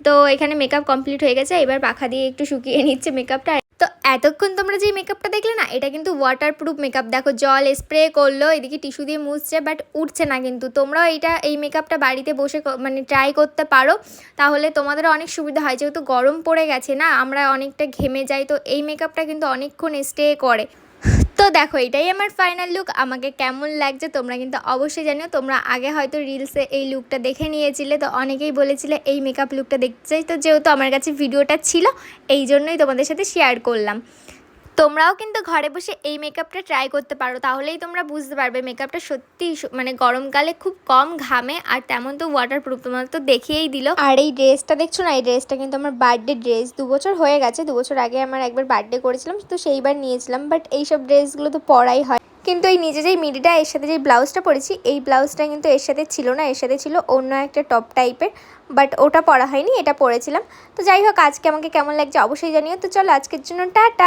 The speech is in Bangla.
তো এখানে মেকআপ কমপ্লিট হয়ে গেছে, এবার পাখা দিয়ে একটু শুকিয়ে নিচ্ছে মেকআপটা। তো এতক্ষণ তোমরা যে মেকআপটা দেখলে না, এটা কিন্তু ওয়াটারপ্রুফ মেকআপ। দেখো জল স্প্রে করলো, এদিকে টিস্যু দিয়ে মুছছে, বাট উঠছে না। কিন্তু তোমরাও এই মেকআপটা বাড়িতে বসে মানে ট্রাই করতে পারো, তাহলে তোমাদেরও অনেক সুবিধা হয়। যেহেতু গরম পড়ে গেছে না, আমরা অনেকটা ঘেমে যাই, তো এই মেকআপটা কিন্তু অনেকক্ষণ স্টে করে। তো দেখো এটাই আমার ফাইনাল লুক। আমাকে কেমন লাগছে তোমরা কিন্তু অবশ্যই জানিও। তোমরা আগে হয়তো রিলসে এই লুকটা দেখে নিয়েছিলে, তো অনেকেই বলেছিলে এই মেকআপ লুকটা দেখতে চাই। তো যেহেতু আমার কাছে ভিডিওটা ছিল, এই জন্যই তোমাদের সাথে শেয়ার করলাম। তোমরাও কিন্তু ঘরে বসে এই মেকআপটা ট্রাই করতে পারো, তাহলেই তোমরা বুঝতে পারবে মেকআপটা সত্যি মানে গরমকালে খুব কম ঘামে, আর তেমন তো ওয়াটারপ্রুফ তোমার তো দেখিয়েই দিল। আর এই ড্রেসটা দেখছো না, এই ড্রেসটা কিন্তু আমার বার্থডে ড্রেস। 2 বছর হয়ে গেছে, 2 বছর আগে আমার একবার বার্থডে করেছিলাম, তো সেইবার নিয়েছিলাম। বাট এইসব ড্রেসগুলো তো পরাই হয়, কিন্তু এই নিচে যেই মিডিটা এর সাথে যে ব্লাউজটা পরেছি, এই ব্লাউজটা কিন্তু এর সাথে ছিল না, এর সাথে ছিল অন্য একটা টপ টাইপের, বাট ওটা পরা হয়নি, এটা পরেছিলাম। তো যাই হোক, আজকে আমাকে কেমন লাগছে অবশ্যই জানিও। তো চলো আজকের জন্য টাটা।